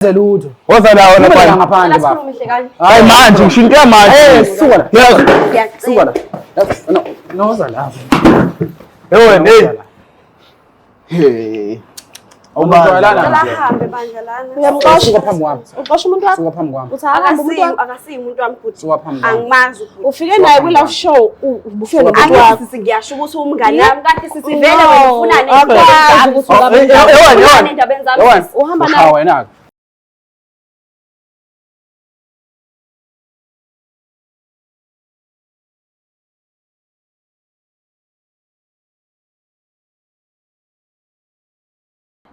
Lutho. Woza la wena Ngibona phansi. ngaphandle baba. Hayi manje ngishintshe manje. Suka la. Suka la. No, Noza la. wena hey. Hey. Awubatshwalana. Ahambe bandla lana. Uyamqosha suka phambi kwami. Uqosha umuntu wakho? Suka phambi kwami. Uthi ahambe umuntu wakho? Akasiyi umuntu wami futhi. Suka phambi kwami. Angimazi ukuthi. Ufike naye kwi live show ubufike nomuntu wakho. Angithi ngiyasho ukuthi umngane wami kanti sivele wena ufunani? Akwazi ukuthi Ewena endabeni zami. uhamba Cha naye. wena.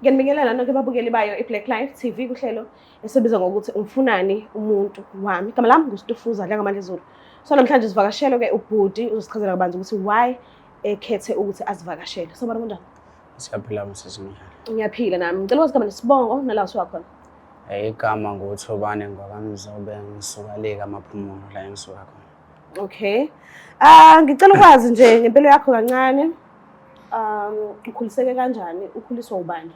Ngiyanibingelela nonke ababukeli bayo iBlack Life TV kuhlelo esibizwa ngokuthi umfunani umuntu wami. Igama lami nguStufuza Dlangamandla Zulu. So namhlanje sivakashele ke ubhudi uzichazela kabanzi ukuthi why ekhethe ukuthi azivakashele. So bani kunjani? Siyaphila msizini. Ngiyaphila nami. Ngicela ukwazi igama nesibongo nala usuka khona. Igama nguThobane ngwakamzobe ngisuka le kaMaphumulo la engisuka khona. Okay. Ngicela ukwazi nje ngempilo yakho kancane. Ukhuliseke kanjani? Ukhuliswa ubani?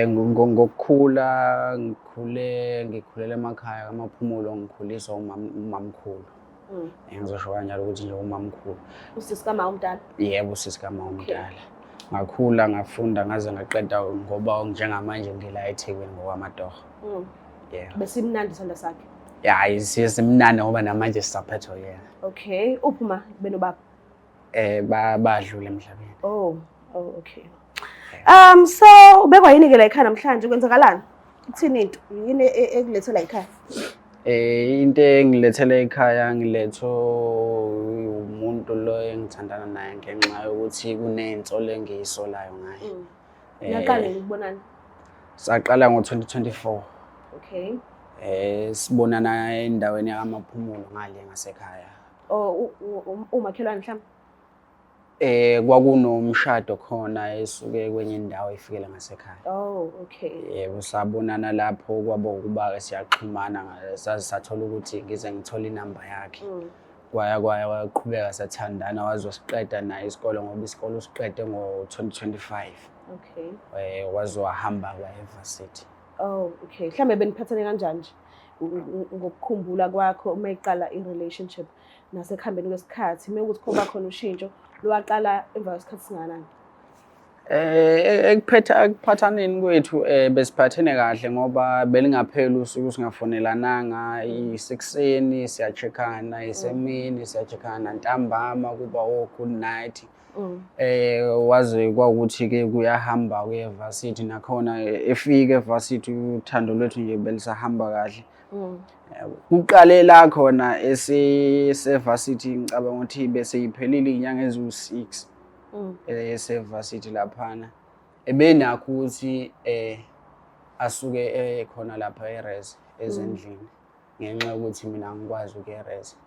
Ngokukhula ngikhulela emakhaya kaMaphumulo ngikhuliswa umamkhulu. Ngizosho kanjalo ukuthi nje umamkhulu. Usisi kama umdala? Yebo usisi kama umdala. Ngakhula ngafunda ngaze ngaqeda ngoba njengamanje ngila eThekwini ngokwamadoha. Yeah. Besimnandi isandla sakhe. Yeah, simnandi ngoba namanje sisaphethwe yena. Okay. Uphuma benobaba? Badlule emhlabeni. Oh, okay. So ubekwa yini ke la ekhaya namhlanje kwenzakalani? Kuthini into? Yini ekulethela ekhaya? Into engilethela ekhaya ngiletho umuntu lo engithandana naye ngenxa yokuthi kuney'nsolo engiyisolayo ngaye. Naqala ukubonana? Saqala ngo-2024. Okay. Sibonana endaweni yakaMaphumulo ngale ngasekhaya. Oh, umakhelwane mhlawumbe? Kwakunomshado khona esuke kwenye indawo efikele ngasekhaya. Oh, okay. Yebo sabonana lapho kwaba ukuba siyaxhumana sathola ukuthi ngize ngithola inamba yakhe. Kwaya waqhubeka sathandana wazosiqeda naye isikole ngoba isikole usiqede ngo-2025. Okay. Wazowahamba kwa-University. Oh, okay. Mhlambe beniphathane kanjani nje ngokukhumbula kwakho uma iqala i-relationship nasekuhambeni kwesikhathi mekuthi kuba khona ushintsho lwaqala emva kwesikhathi singanani? Ekuphathaneni kwethu besiphathene kahle ngoba belingapheli usuku singafonelananga. Isekuseni siyacheckana, isemini siyacheckana, ntambama kuba good night. Waze kwakuthi ke kuyahamba kwe-Varsity nakhona efike e-Varsity uthando lwethu nje belisahamba kahle. Kuqale la khona ese-Varsity ngicabanga ukuthi bese iphelile inyanga eziwu-6 ese-Varsity laphana. Ebenakho ukuthi asuke khona lapha eRes ezendlini ngenxa yokuthi mina ngikwazi ukuyeRes.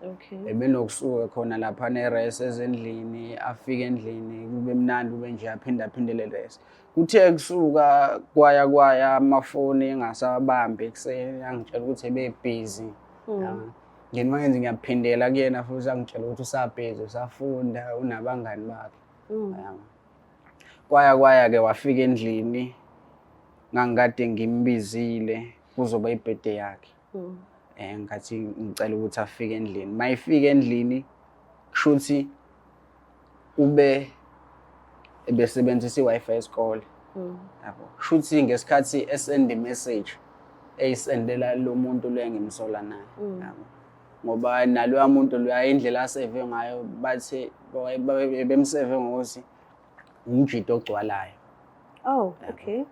Okay. Ebenokusuka khona lapha eRes ezendlini afike endlini kube mnandi ube nje aphindele res. Kuthe kusuka kwaya amafoni engasabambi ekuseni angitshela ukuthi ebebusy. Ngenxa ngiyaphindela kuyena futhi angitshela ukuthi usabhizi usafunda unabangani bakhe. Kwaya ke wafika endlini ngangikade ngimbizile kuzoba ibirthday yakhe. Ngathi ngicela ukuthi afike endlini. Mayifika endlini kushuthi ebesebenzisa iWi-Fi yesikole. Yabo. Kushuthi ngesikhathi esend message eyisendela lo muntu lo engimsola naye. Yabo. Ngoba naloya muntu lo indlela aseve ngayo bathi bemseve ngokuthi umjito ogcwalayo. Oh, okay.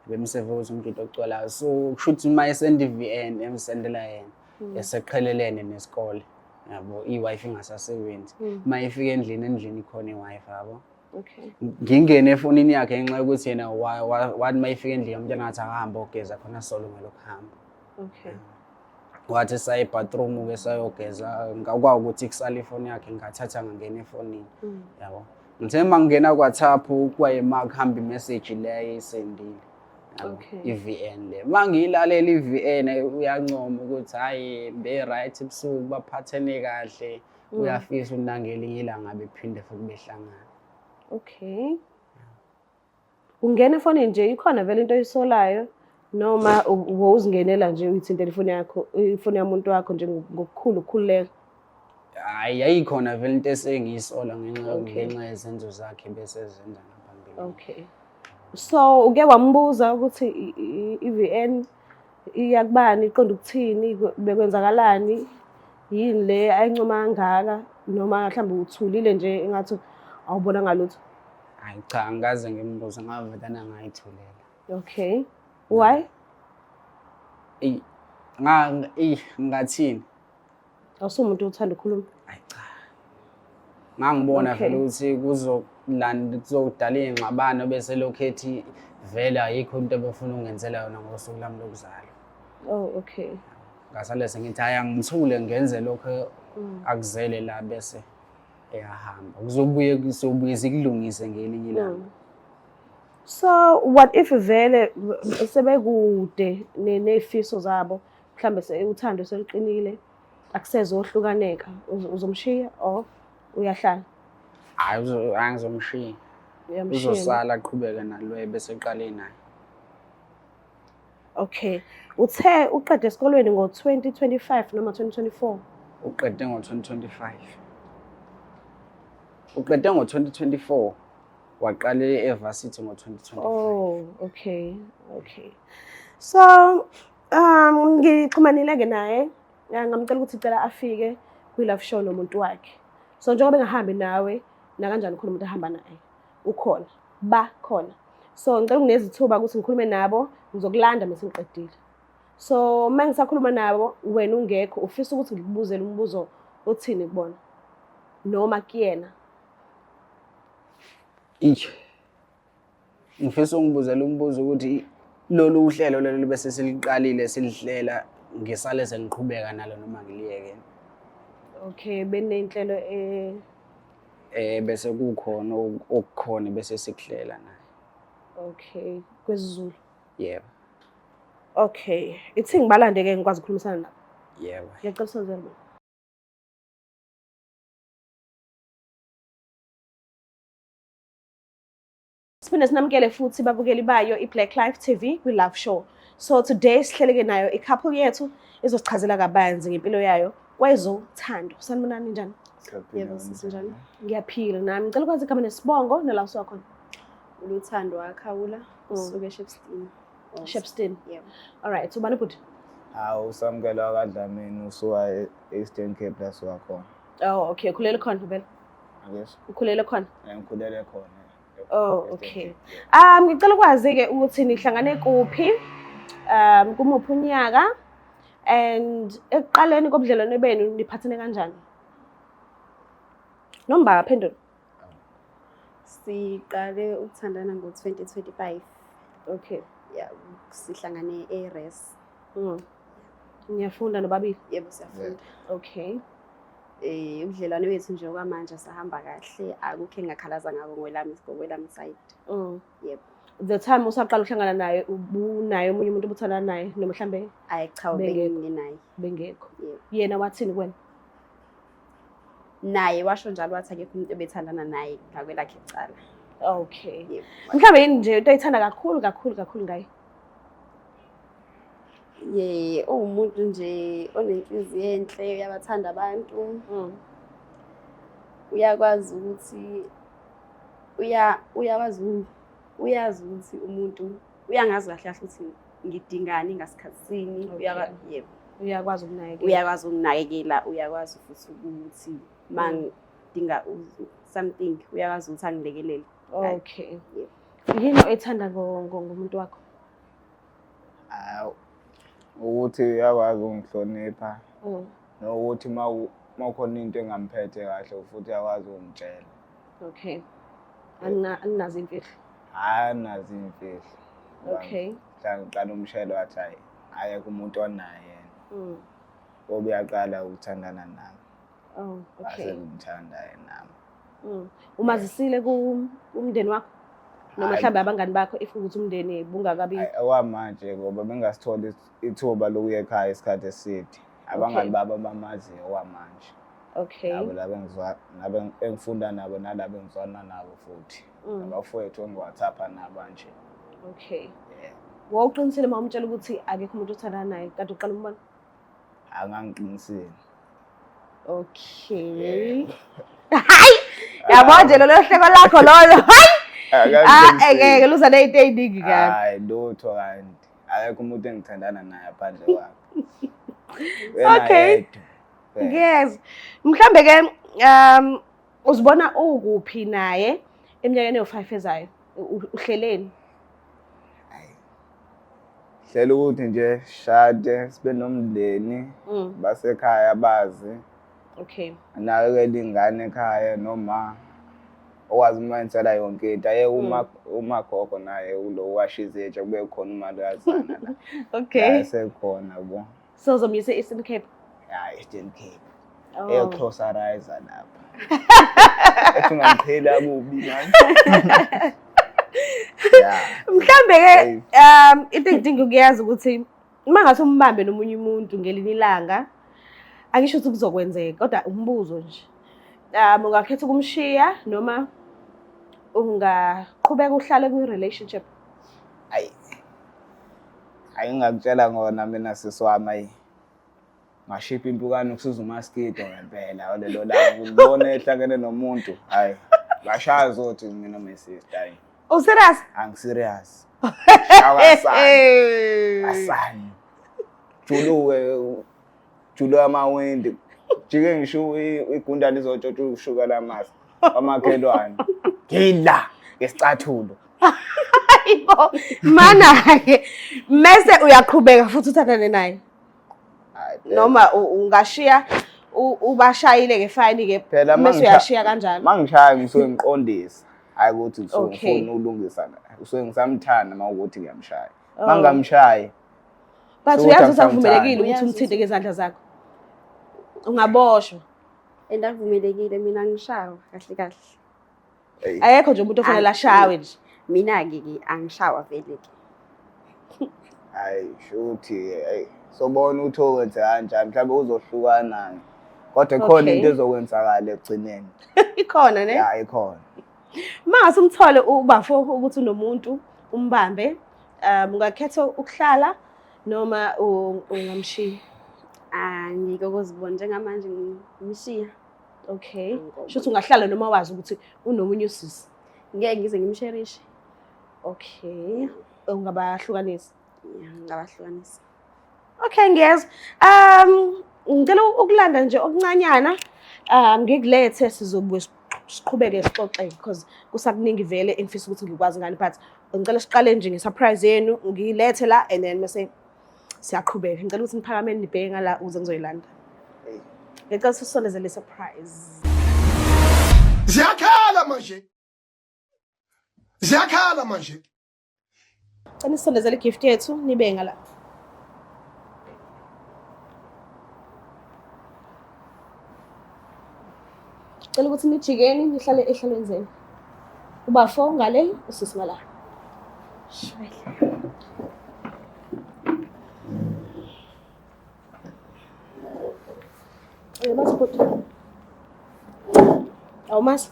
Bemseve ukuthi umjito ogcwalayo. So kushuthi mayisend iVN emsendela yena. Eseqhelelene nesikole. Yabo iWi-Fi ingasasebenzi. Mayifika endlini ikhona iWi-Fi yabo. Okay. Ngingene efonini yakhe ngenxa yokuthi yena wathi mayifika endlini umntwana ngathi akahamba ogeza khona solo ngelokuhamba. Okay. Wathi saye bathroom ke sayogeza ngakwazi ukuthi kusala ifoni yakhe ngathatha ngangena efonini. Yabo. Ngithe mangena kwaThaphu kwayema kuhamba imessage le ayisendile. Okay. iVN le mangilalela iVN uyancoma ukuthi hayi be right ebusuku baphathene kahle uyafisa unangelinye ilanga bephinde futhi behlangana. Okay. Ungena efonini nje ikhona vele into oyisolayo Noma uzingenela nje uyithintela ifoni yakho, ifoni yamuntu wakho nje ngokukhulu ukukhululeka. Hayi yayikhona vele into esengiyisola Okay. ngenxa yezenzo zakhe bese zenza ngaphambili. Okay. So uke wambuza ukuthi i-VN iyakubani iqonda ukuthini bekwenzakalani yini le ayincoma kangaka noma mhlawumbe uthulile nje engathi awubona ngalutho. Hayi cha angikaze ngimbuze ngavedana ngayithulela. Okay. Why? Ngathini? Awusumuntu uthanda ukukhuluma. Hayi cha. Ngangibona Okay. vele ukuthi kuzodala ingxabano bese lokhethi vele ayikho into ebefuna ungenzela yona ngosuku lami lokuzalwa. Oh, okay. Ngasale sengithi hayi angithule ngenze lokho akuzele la bese eyahamba. Kuzobuye sikulungise ngelinye ilanga. So what if vele sebekude nefiso zabo mhlambe uthando seliqinile akusezohlukaneka uzomshiya or uyahlala? Hayi angizomshiya. Uyamshiya. Uzosala aqhubeke naloyo bese eqale naye. Okay. Uthe uqede esikolweni ngo-2025 noma 2024? Uqede ngo-2025. Uqede ngo-2024 waqale eVarsity ngo-2025. Oh, okay. Okay. So, ngixhumanile-ke naye. Ngamcela ukuthi icela afike kwi-live show nomuntu wakhe. So njengoba bengahambi nawe, nakanjani khona umuntu ahamba naye? Ukhona. Bakhona. So ngicela unginezithuba ukuthi ngikhulume nabo, ngizokulanda mase ngiqedile. So uma ngisakhuluma nabo, wena ungekho, ufisa ukuthi ngikubuzele umbuzo othini kubona? Noma kuyena? Ngifisa ungibuzela umbuzo ukuthi lolu uhlelo lelo bese siliqalile silihlela ngisale sengiqhubeka nalo noma ngiliyeke. Okay, benenhlelo Bese kukhona okukhona bese sikuhlela naye. okay, kwesiZulu. Yebo. Okay, ithi ngibalande-ke ngikwazi ukukhulumisana nabo. Yebo. Ngiyacela sizwe. Siphinde sinamukele futhi babukeli bayo iBlack Life TV kwi-Love Show. So today sihleleke nayo i-couple yethu izosichazela kabanzi ngempilo yayo kwezothando. Sanibonani njani? Yebo sisinjani? Ngiyaphila nami. Ngicela ukwazi igama nesibongo nala usuwakhona. Uluthando wakhawula usuke eShepstone. Shepstone. Yebo. Alright, so bani bhuti? Hawu usamukela kaDlamini usuka Eastern Cape la suka khona. Oh, okay. Ukhulele khona vele. Akes. Ukhulele khona. Ngikhulele khona. Oh, okay. Ngicela ukwazi-ke ukuthi nihlangane kuphi? Kumuphi unyaka? And ekuqaleni kobudlelwano benu niphathene kanjani? Nomba phendula. Siqale ukuthandana ngo-2025. Okay. Yeah, sihlangane eRes. Ngiyafunda nobabili. Yebo siyafunda. Okay. Ubudlelwano bethu nje okwamanje sahamba kahle, akukho engakhalaza ngako ngokwelami side. Yebo. The time usaqala ukuhlangana naye ubunaye omunye umuntu obuthanda naye noma mhlambe Hayi cha bengenaye. bengekho. Yebo. Yena wathini kuwena? Naye washo njalo wathi akekho umuntu obethandana naye ngakwelakhe icala. Okay. Yebo. Mhlambe yini nje into ayithanda kakhulu ngaye? Umuntu nje onenhliziyo enhle uyabathanda abantu. Uyakwazi ukuthi uyazi ukuthi umuntu uyangazi kahle kahle ukuthi ngidingani ngasikhatsini. Yebo. Uyakwazi ukunakekela. Uyakwazi ukunakekela, uyakwazi futhi ukuthi mangidinga something uyakwazi ukuthi angilekelele. Okay. Yini oyithanda ngomuntu wakho? Hawu ukuthi uyakwazi ungihlonipha. Nokuthi mawukhona into engamphethe kahle futhi uyakwazi ungitshela. Okay. Anginazi imfihlo. Hayi nazi imfihlo. Okay. Ngiqala umshelo wathi hayi ayekho umuntu onaye yena. Ngoba uyaqala ukuthandana nami. Oh, okay. Base ngithanda yena nami. Umazisile kumndeni wakho? Noma mhlawumbe abangani bakho if ukuthi umndeni bungakabi? Okwamanje ngoba bengasithola ithuba lokuya ekhaya isikhathi eside. Abangani baba bamaziyo okwamanje. Okay. Nabo labe engifunda nabo nalabo engizwana nabo futhi. Abafowethu engiwhatsappa nabo nje. Okay. Wawuqinisile uma umtshela ukuthi akekho umuntu othandana naye kanti uqala umbona? Angangiqinisile. Okay. Hayi! Yabo nje lolo hleko lakho lolo. Hayi! Ngeke luza nezinto eziningi kabi. Hayi lutho kanti. Akekho umuntu engithandana naye phandle kwakhe. Okay. Yes. Mhlambe ke uzibona ukuphi naye eminyakeni yo5 ezayo? Uhleleni? Hlela ukuthi nje shade sibe nomndeni basekhaya bazi. Okay. Anakekela ingane ekhaya noma okwazi umayenzela yonke into aye uma gogo naye ulo washizeje kube khona imali yazana la. Okay. Sekhona bo. So uzomyisa Eastern Cape? Ya Eastern Cape. Oh. Eyocloser rise lapha. Ethi ungiphela kubi manje. Mhlambe ke into engidinga ukuyazi ukuthi uma ngase umbambe nomunye umuntu ngelinye ilanga angisho ukuthi kuzokwenzeka kodwa umbuzo nje. Ungakhetha ukumshiya noma ungaqhubeka uhlale ku relationship? Ngingakutshela ngona mina siswami ayi. Ngashipha impukane ukusiza uMaskito ngempela olelo langa ubone ehlangene nomuntu hayi ngashaya zothi mina my sister hayi. Oh serious? Serious. Asani. Julo amawindi. Jike ngisho igunda lizotshotha ushuka lamasi. Amakhelwane. Ngidla ngesicathulo. Hayibo. Mana ke mase uyaqhubeka futhi uthandane naye. Noma ungashiya ubashayile ke fine ke mase uyashiya kanjalo. Mangishaya ngisuke ngiqondisa. Hayi ukuthi ngifuna ulungisa la. Usuke ngisamthanda mawukuthi ngiyamshaya. Mangamshayi. But uyazi ukuthi akuvumelekile ukuthi umthinte ngezandla zakho. Ungaboshwa. Endavumelekile mina ngishawa kahle kahle. Ayekho nje umuntu ofanele ashawe nje. Mina ke angishawa vele ke. Hayi shuthi sobona ukuthi owenze kanjani mhlawumbe uzohlukana kodwa khona into ezokwenzakala ekugcineni. Ikhona ne? Ya ikhona. Mase umthole ubafo ukuthi unomuntu umbambe ungakhetha ukuhlala noma ungamshiya? Ngike ukuzibona njengamanje ngimshiya. Okay. Shothi ungahlala noma wazi ukuthi unomunye usisi. Ngeke ngize ngimsherishe. Okay. Ungabahlukanisa? Yeah, ngabahlukanisa. Okay ngiyeza. Ngicela ukulanda nje okuncanyana. Ngikulethe sizobuye siqhubeke sixoxe because kusakuningi vele engifisa ukuthi ngikwazi ngani but ngicela siqale nje ngesurprise yenu ngilethe la and then mase siyaqhubeka. Ngicela ukuthi niphakameni nibheke ngala ukuze ngizoyilanda. Ngicela sisondezele surprise. Ziyakhala manje. Cela sisondezele gift yethu nibe ngala. Cela ukuthi nijikeni nihlale ehlalweni zenu. Ubafo ngale usisi ngala. Shwele. Masiphoto. Awumazi?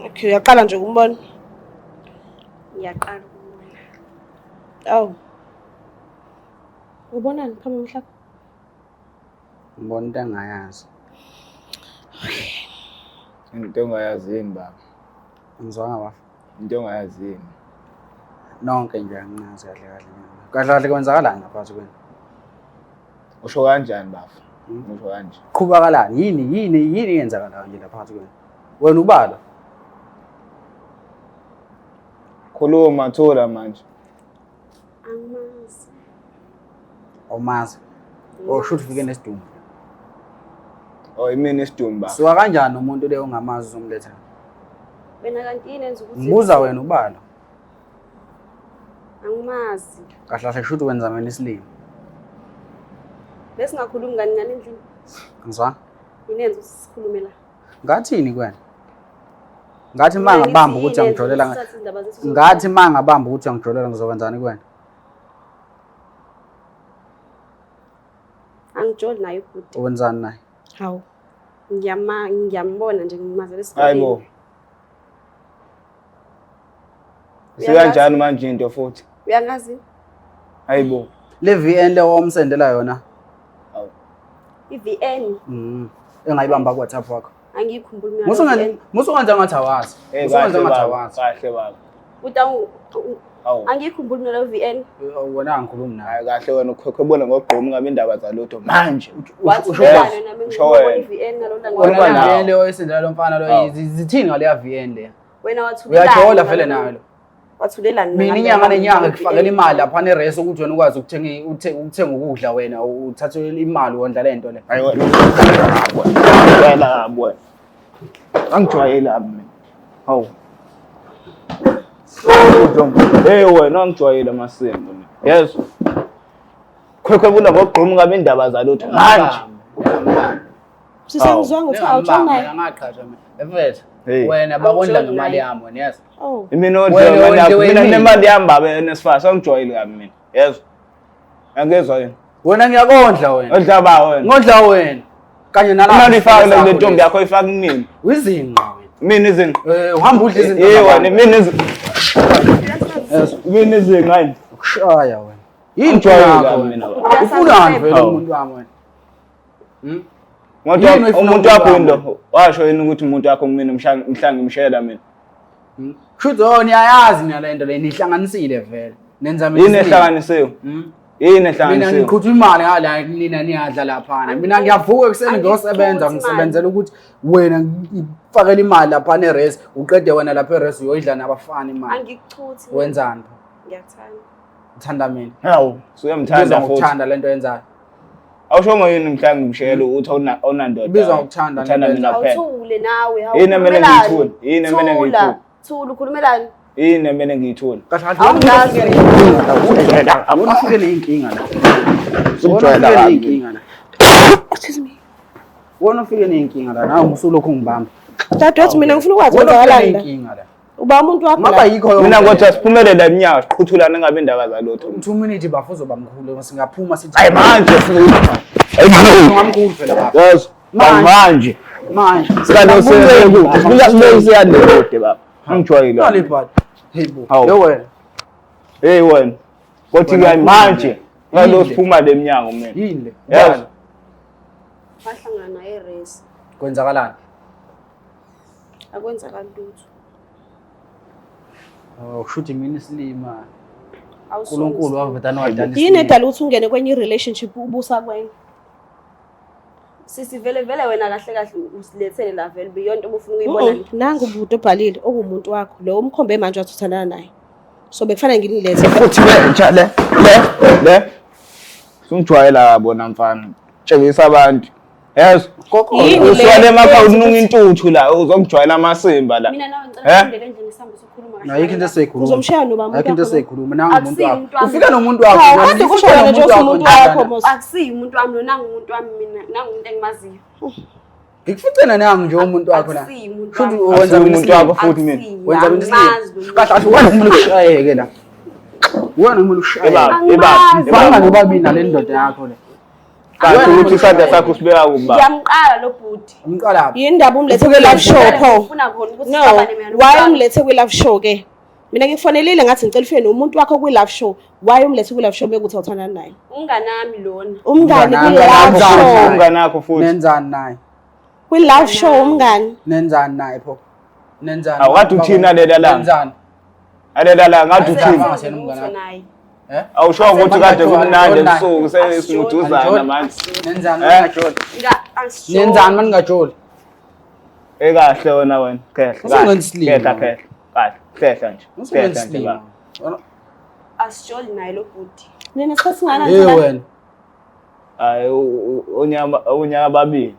Okay, uyaqala nje ukumbona. Ngiyaqala ukubona. Awu. Ubonani phambi komhlaba? Ngibona into engayazi. Into ongayazini baba. Ngizwanga bafa. Into ongayazini. Nonke nje anginazi kahle kahle. Kahle kahle kwenzakalani ngaphansi kwenu? Usho kanjani bafa? Usho kanje. Qhubakalani? Yini yenzakala nje lapha phansi kwenu? Wena ubala? Khuluma thola manje. Angimazi. Awumazi. Should ufike nesidumbu. Imini esidumbu. Suka kanjani umuntu le ongamazi uzomletha? Wena kanti yini enza ukuthi Ngibuza wena ubala. angimazi. Kahle kahle should wenza mina isilimo. Bese ngakhulumi ngani endlini. Ngizwa? Yini enza ukuthi sikhulume la? Ngathini kwena? Ngathi mangabamba ukuthi angijolela ngathi mangabamba ukuthi angijolela ngizokwenzani kwena? Angijoli naye ubhuti. Wenzani naye? Hawu. Ngiyambona nje ngimazela esikoleni. Hayibo. Sikanjani manje into futhi? Uyangazi? Hayibo. Le VN le womsendela yona. I-VN. Engayibamba ku WhatsApp wakho. Angikhumbuli mina. Musungenza ngathi awazi. Musungenza ngathi awazi. Kahle baba. Angikhumbuli mina lo VN. Wona angikhulumi naye. Hayi kahle wena ukhona ngogqomu ngabe indaba zalutho manje. Wathulana nami i-VN ngalona VN le oyisendela lo mfana lo zithini ngale ya VN le? Wena wathulana. Uyajola vele nayo lo. Wathulelani Mina inyanga nenyanga ngikufakela imali lapha neresi ukuthi wena ukwazi ukuthenga ukudla wena uthathe imali wondla lento le. Hayi wena wena. Angijwayela mina. Hawu. Hey wena angijwayela amasimbo. Yes. Khwekhwebula ngogqomu ngabe indaba zalutho manje. Sisengizwanga ukuthi awutshona naye. Ngaqhatsha mina. Efethu wena bakondla ngemali yami wena yes. Mina mina nemali yami baba NSFAS angijwayeli kabi mina. Yes. Angezwa yena. Wena ngiyakondla wena. Odla ba wena. Ngondla wena. Kanye nalapha. Imali ifaka le ntombi yakho ifaka kunini? Uyizinqa wena. Mina izinqa. Uhamba udla izinto. Wena mina izinqa. Mina izinqa yini? Ukushaya wena. Yini jwayela mina. Ufunani vele umuntu wami wena? Ngoba umuntu wakho into washo yini ukuthi umuntu wakho kumina mhla ngimshela mina. Kusho ukuthi niyayazi mina lento le nihlanganisile vele. Nenza mina. Yini ehlanganisiwe? Yini ehlanganisiwe? Mina ngiqhutha imali ngala nina niyadla lapha. Mina ngiyavuka ekseni ngiyosebenza ngisebenzela ukuthi wena ngifakela imali lapha neRes uqede wena lapha eRes uyoyidla nabafana imali. Angikuchuthi. Wenzani? Ngiyathanda. Uthanda mina. Hawu, uyamthanda futhi. Uthanda lento yenzayo. Awusho yini mhla ngimshela ukuthi awunandoda. Ibizwa ukuthanda uthanda mina phela. Awuthule nawe, yini mina ngiyithula? Yini mina ngiyithula? Thula ukhulumelani? Yini mina ngiyithula? Awungazi awufike neinkinga la. Sumjwayela kabi. Excuse me. Wona ufike neinkinga la nawe usulokhu ngibamba. Dadewethu mina ngifuna ukwazi ukwenzakalani la. Inkinga la. Uba umuntu wakho Ngaba yikho yona. Mina ngothi asiphumelele eminyaka siqhuthulana ngabe indaba zalutho. 2 minutes bafuzo bamkhulu singaphuma sithi. Hayi manje. Hayi manje. Ngamkhulu phela baba. Yes. Manje. Sikade usekude. Sifika sibe siyandode baba. Angijwayela. Ngale bhadi. Hey bo. Hawu. Yo wena. Hey wena. Kothi ke manje. Ngalo siphuma leminyango mina. Yini le? Yes. Bahlangana eRes. Kwenzakalani? Akwenzakali lutho. Oh, kushuthi mina isilima. Awusonke. uNkulunkulu wavedana wadala. yini edala ukuthi ungene kwenye relationship ubusa kwenye? Sisivele vele wena kahle kahle usilethele la vele beyond obufuna ukuyibona. Nangu umuntu obhalile okumuntu wakho lo umkhombe manje wathi uthandana naye. So bekufanele nginilethe. Futhi lentsha le. Sungijwayela kabona mfana. Tshengisa abantu. Yes. Uswale emakhaya ununga intuthu la uzongijwayela amasimba la. Mina nawe ngicela undele nje ngisambe sokhuluma kahle. Ayikho into esikhuluma. Uzomshaya noba umuntu. Ayikho into esikhuluma nanga umuntu wakho. Akusiyi Ufika nomuntu wakho. Kade kusho wena nje umuntu wakho mos. Akusiyi umuntu wami lo nangu umuntu wami mina nangu umuntu engimaziyo. Ngikuficela nangu nje umuntu wakho la. Akusiyi umuntu Futhi wami. wenza umuntu wakho futhi mina. Wenza mina isilima. Kahle wena umuntu ushayeke la. Wena umuntu ushayeke. Fanga nobabili nale ndoda yakho le. Kanti ukuthi isandla sakho sibeka kuba. Ngiyamqala lo bhuti. Umqalaphi? Yini ndaba umlethe kwi live show pho? Ufuna khona ukuthi No, sixabane mina. why umlethe kwi live show ke? Mina ngikufanelile ngathi ngicela ufike nomuntu wakho kwi live show. Why umlethe kwi live show bekuthi awuthandana naye? Unganami lona. Umngani kwi live show. Umnganakho futhi. Nenzani naye? Kwi live show umngani. Nenzani naye pho? Nenzani? Awukathi uthina lela la. Nenzani? Alela la ngathi uthina. Nenzani umngani? naye. Awusho ukuthi kade kumnandi ebusuku sesimuduzana manje. Nenzani ngajoli? Nenzani manje ngajoli? Ekahle wena. Usungenza Kahle. Hlehla nje. Usungenza isilima. Asijoli naye lo bhuti. Nina sikhathi ngana Hey wena. Hayi unyaka babili.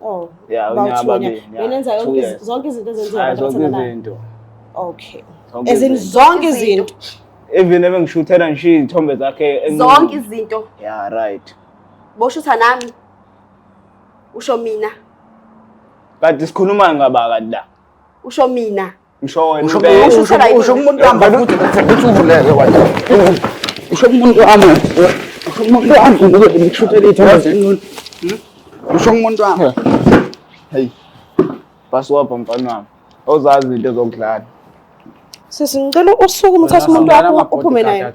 Oh. Yeah, unyaka babili. Mina enza zonke izinto ezenziwa Hayi zonke abantu. izinto. Okay. Ezin zonke izinto. Even ebengishutela nje izithombe zakhe Zonke izinto. Yeah, right. Boshutha nami. Usho mina. Kanti sikhuluma ngabaka la. Usho mina. Ngisho wena. Usho umuntu wami futhi uthuleke wathi. Usho umuntu wami. Usho umuntu wami ukuthi ngishutele izithombe zenqunu. Usho umuntu wami. Hey. Basuwapha mfana wami. Awuzazi into zokudlala. Sesingicela usukume uthathe umuntu wakho uphume naye.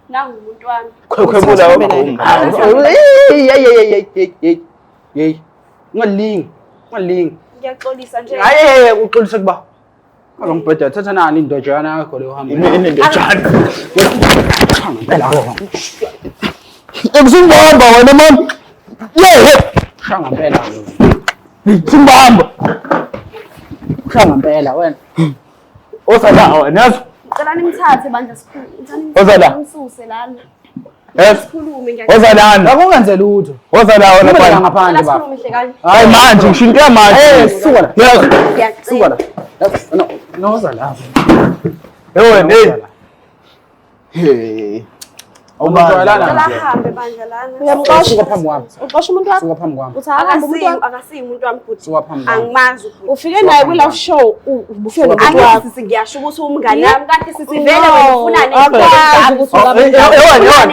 Nangu umuntu wami. Khwebula Hey. Ungalingi. Ngiyaxolisa nje. Hayi uxolisa kuba. Ngizongibheda thatha nani indojana yakho le uhamba. Ini ndojana. Phela. Ekusumbamba wena man. Shanga phela. Sumbamba. Shanga phela wena. Osalawa nazo. Ngicela nimthathe bandla sikhulu. Ozala. Nimsuse lana. Yes. Sikhulume ngiyacela. Ozalana. Akungenze lutho. Ozalawa lapha. Ngaphandle baba. Sikhulume hlekani. Hayi manje ngishintshe manje. Suka la. Yes. Suka la. No ozala. Wena hey. Awubalana. Ngicela ahambe bandla lana. Uyamqosha Suka phambi kwami. uqosha umuntu wakho. Suka phambi kwami. Uthi ahambe umuntu wakho. Akasiyi umuntu wami futhi. Suka phambi kwami. Angimazi futhi. Ufike naye kwi-live show ubufike nomuntu wakho. Angithi ngiyasho ukuthi umngane wami kanti sithi vele wena ufuna Akwazi ukuthi Ufuna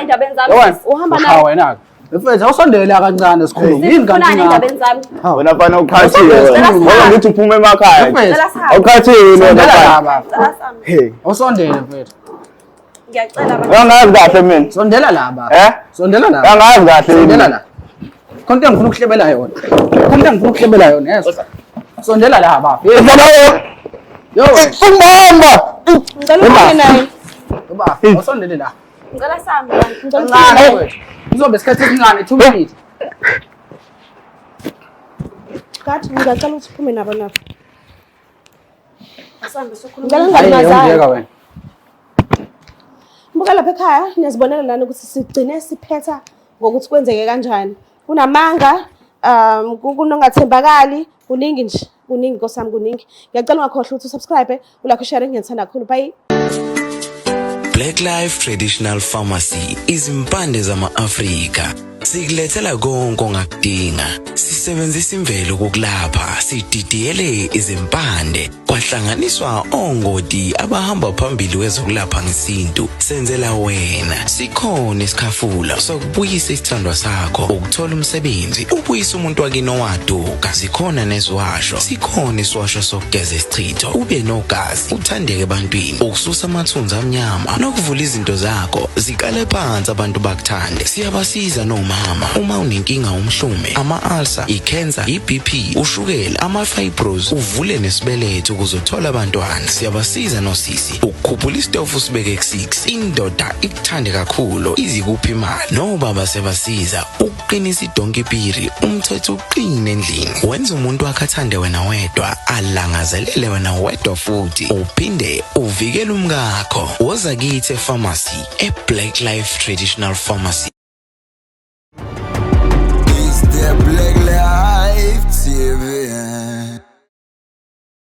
endabeni zami. uhamba Cha naye. wena. Mfethu awusondela kancane sikhuluma. Yini kanti Ufuna ngakho? endabeni zami. Wena fana ukhathiwe. Ngicela Ngoba ngithi uphume emakhaya. Ngicela sahambe. Awukhathiwe Sondela wena. la baba. Ngicela sahambe. Hey. Awusondele mfethu. Ngiyacela bandla. Angazi kahle mina. Sondela la baba. Sondela la. Angazi kahle Sondela mina. la. Konke ngifuna ukuhlebela yona. Konke ngifuna ukuhlebela yona. Yes. Sondela la baba. Yo. Sumbamba. Ngicela uphume naye. Baba, awusondele la. Ngicela sahambe bandla. Ngicela uphume Kancane naye. mfethu. Kuzobe isikhathi esincane 2 minutes. Kathi ngicela ukuthi uphume nabo nabo. Asambe sokhuluma. Ngicela Hayi ngingazali. ungiyeka wena. Mbuka lapha ekhaya niyazibonela lana ukuthi sigcine siphetha ngokuthi kwenzeke kanjani. Kunamanga, kunongathembakali, kuningi nje, kuningi nkosami kuningi. Ngiyacela ungakhohlwa ukuthi usubscribe, ulike share ngiyithanda kakhulu. Bye. Black Life Traditional Pharmacy izimpande zama-Afrika. Sikulethela konke ongakudinga. Sisebenzisa imvelo kokulapha, sididiyele izimpande, kwahlanganiswa ongoti abahamba phambili kwezokulapha ngesintu. Senzela wena. Sikhona isikhafula sokubuyisa isithandwa sakho, ukuthola umsebenzi, ubuyisa umuntu wakini owaduka. Sikhona neziwasho. Sikhona isiwasho sokugeza isichitho, ube nogazi, uthandeke ebantwini, ukususa amathunzi amnyama, nokuvula izinto zakho zikale phansi abantu bakuthande. Siyabasiza noma uma unenkinga umhlume, ama-ulcer, i-cancer, i-BP, ushukela, ama-fibros, uvule nesibeletho ukuzothola abantwana. Siyabasiza nosisi ukukhuphula isitofu sibeke ku-6, indoda ikuthande kakhulu izikuphi imali. Nobaba sebasiza ukuqinisa idonkipiri, umthetho uqine endlini. Wenza umuntu wakhe athande wena wedwa, alangazelele wena wedwa futhi, uphinde uvikele umkakho. Woza kithi e-pharmacy, e-Black Life Traditional Pharmacy.